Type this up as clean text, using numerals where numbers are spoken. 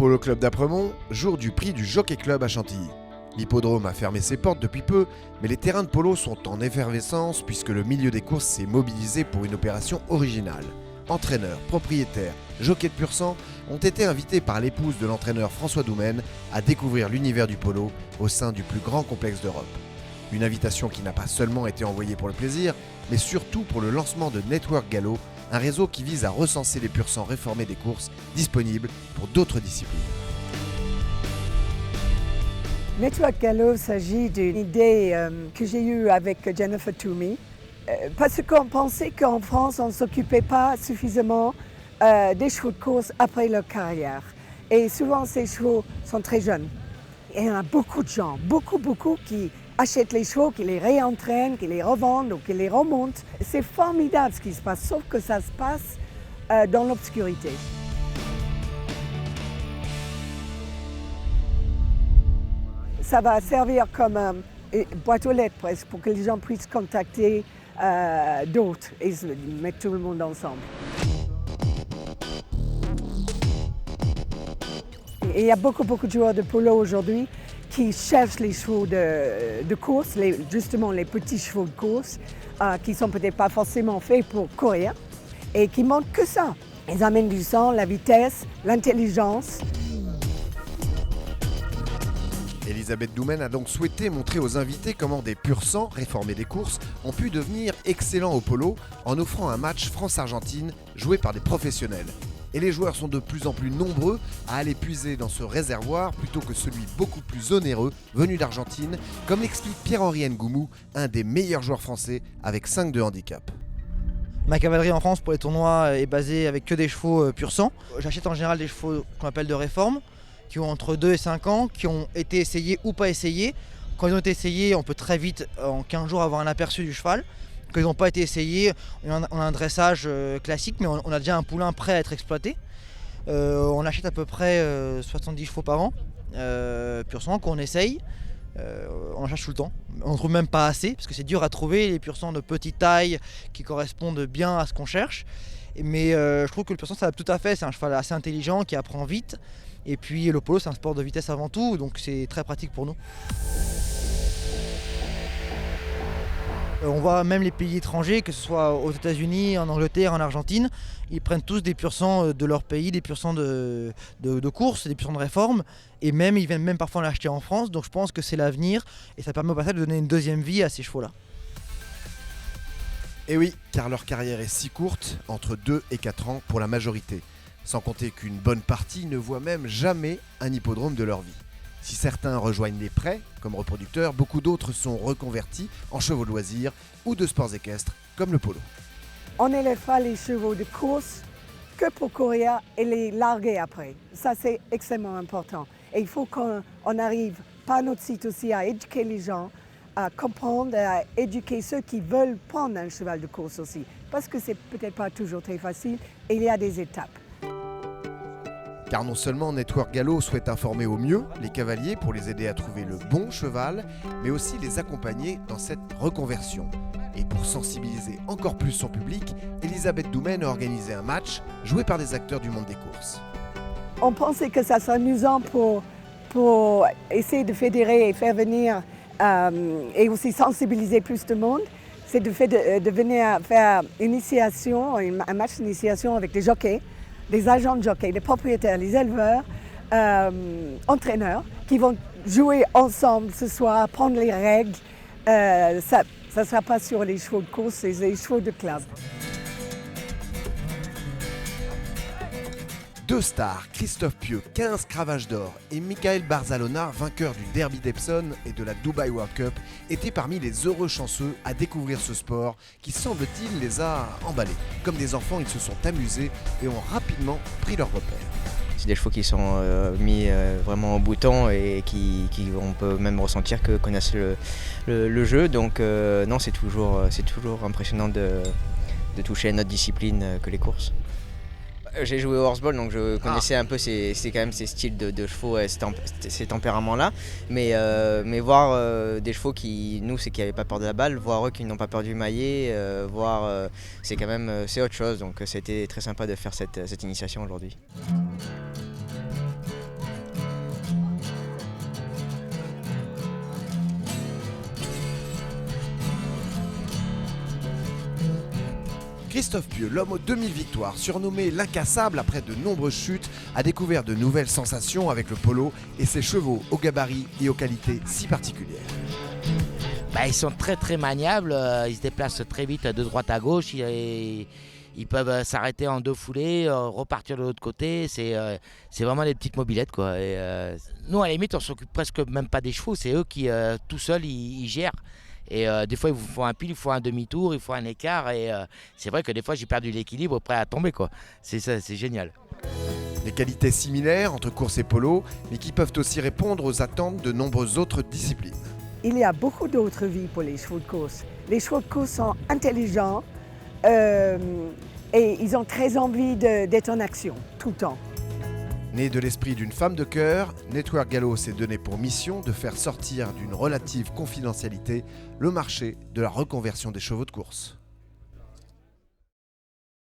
Polo Club d'Apremont, jour du prix du Jockey Club à Chantilly. L'hippodrome a fermé ses portes depuis peu, mais les terrains de polo sont en effervescence puisque le milieu des courses s'est mobilisé pour une opération originale. Entraîneurs, propriétaires, jockeys de pur sang ont été invités par l'épouse de l'entraîneur François Doumen à découvrir l'univers du polo au sein du plus grand complexe d'Europe. Une invitation qui n'a pas seulement été envoyée pour le plaisir, mais surtout pour le lancement de Network Gallo, un réseau qui vise à recenser les pur sang réformés des courses disponibles pour d'autres disciplines. Network Gallo s'agit d'une idée que j'ai eue avec Jennifer Toomey, parce qu'on pensait qu'en France, on ne s'occupait pas suffisamment des chevaux de course après leur carrière. Et souvent, ces chevaux sont très jeunes. Et il y en a beaucoup de gens, beaucoup qui achètent les chevaux, qui les réentraînent, qui les revendent ou qui les remontent. C'est formidable ce qui se passe, sauf que ça se passe dans l'obscurité. Ça va servir comme une boîte aux lettres presque pour que les gens puissent contacter d'autres et mettre tout le monde ensemble. Et il y a beaucoup de joueurs de polo aujourd'hui qui cherchent les chevaux de course, justement les petits chevaux de course, qui ne sont peut-être pas forcément faits pour courir et qui montrent que ça. Ils amènent du sang, la vitesse, l'intelligence. Elisabeth Doumen a donc souhaité montrer aux invités comment des pur sang réformés des courses ont pu devenir excellents au polo en offrant un match France-Argentine joué par des professionnels. Et les joueurs sont de plus en plus nombreux à aller puiser dans ce réservoir plutôt que celui beaucoup plus onéreux venu d'Argentine, comme l'explique Pierre-Henri Ngoumou, un des meilleurs joueurs français avec 5 de handicap. Ma cavalerie en France pour les tournois est basée avec que des chevaux pur sang. J'achète en général des chevaux qu'on appelle de réforme, qui ont entre 2 et 5 ans, qui ont été essayés ou pas essayés. Quand ils ont été essayés, on peut très vite, en 15 jours, avoir un aperçu du cheval. Quand ils n'ont pas été essayés, on a un dressage classique, mais on a déjà un poulain prêt à être exploité. On achète à peu près 70 chevaux par an, pur sang, qu'on essaye. On en cherche tout le temps. On ne trouve même pas assez, parce que c'est dur à trouver les pur sang de petite taille qui correspondent bien à ce qu'on cherche. Mais je trouve que le pur sang, ça va tout à fait. C'est un cheval assez intelligent qui apprend vite. Et puis le polo, c'est un sport de vitesse avant tout, donc c'est très pratique pour nous. On voit même les pays étrangers, que ce soit aux États-Unis, en Angleterre, en Argentine, ils prennent tous des pur sang de leur pays, des pur sang de course, des pur sang de réforme, et même ils viennent même parfois en l'acheter en France, donc je pense que c'est l'avenir, et ça permet au passage de donner une deuxième vie à ces chevaux-là. Et oui, car leur carrière est si courte, entre 2 et 4 ans pour la majorité. Sans compter qu'une bonne partie ne voit même jamais un hippodrome de leur vie. Si certains rejoignent les prêts comme reproducteurs, beaucoup d'autres sont reconvertis en chevaux de loisirs ou de sports équestres comme le polo. On n'élève pas les chevaux de course que pour courir et les larguer après. Ça, c'est extrêmement important. Et il faut qu'on arrive par notre site aussi à éduquer les gens, à comprendre, à éduquer ceux qui veulent prendre un cheval de course aussi. Parce que c'est peut-être pas toujours très facile et il y a des étapes. Car non seulement Network Gallo souhaite informer au mieux les cavaliers pour les aider à trouver le bon cheval, mais aussi les accompagner dans cette reconversion. Et pour sensibiliser encore plus son public, Elisabeth Doumen a organisé un match joué par des acteurs du monde des courses. On pensait que ça serait amusant pour essayer de fédérer et faire venir et aussi sensibiliser plus de monde. C'est de venir faire une initiation, un match d'initiation avec des jockeys, des agents de jockey, des propriétaires, les éleveurs, entraîneurs qui vont jouer ensemble ce soir, prendre les règles. Ça ne sera pas sur les chevaux de course, c'est les chevaux de club. 2 stars, Christophe Pieux, 15 cravages d'or, et Michael Barzalona, vainqueur du Derby d'Epsom et de la Dubai World Cup, étaient parmi les heureux chanceux à découvrir ce sport qui, semble-t-il, les a emballés. Comme des enfants, ils se sont amusés et ont rapidement pris leur repère. C'est des chevaux qui sont mis vraiment au bouton et qui on peut même ressentir que connaissent le jeu. Donc non, c'est toujours impressionnant de toucher à notre discipline que les courses. J'ai joué au horseball, donc je connaissais un peu ces styles de chevaux, ces tempéraments-là. Mais voir des chevaux qui n'avaient pas peur de la balle, voir eux qui n'ont pas peur du maillet, c'est autre chose. Donc c'était très sympa de faire cette initiation aujourd'hui. Christophe Pieux, l'homme aux 2000 victoires, surnommé l'incassable après de nombreuses chutes, a découvert de nouvelles sensations avec le polo et ses chevaux aux gabarits et aux qualités si particulières. Ils sont très très maniables, ils se déplacent très vite de droite à gauche, ils peuvent s'arrêter en 2 foulées, repartir de l'autre côté, c'est vraiment des petites mobilettes quoi. Et, nous à la limite on s'occupe presque même pas des chevaux, c'est eux qui tout seuls ils gèrent. Et des fois, il vous faut un pile, il faut un demi-tour, il faut un écart. Et c'est vrai que des fois, j'ai perdu l'équilibre prêt à tomber, quoi. C'est ça, c'est génial. Des qualités similaires entre course et polo, mais qui peuvent aussi répondre aux attentes de nombreuses autres disciplines. Il y a beaucoup d'autres vies pour les chevaux de course. Les chevaux de course sont intelligents et ils ont très envie d'être en action tout le temps. Né de l'esprit d'une femme de cœur, Network Gallo s'est donné pour mission de faire sortir d'une relative confidentialité le marché de la reconversion des chevaux de course.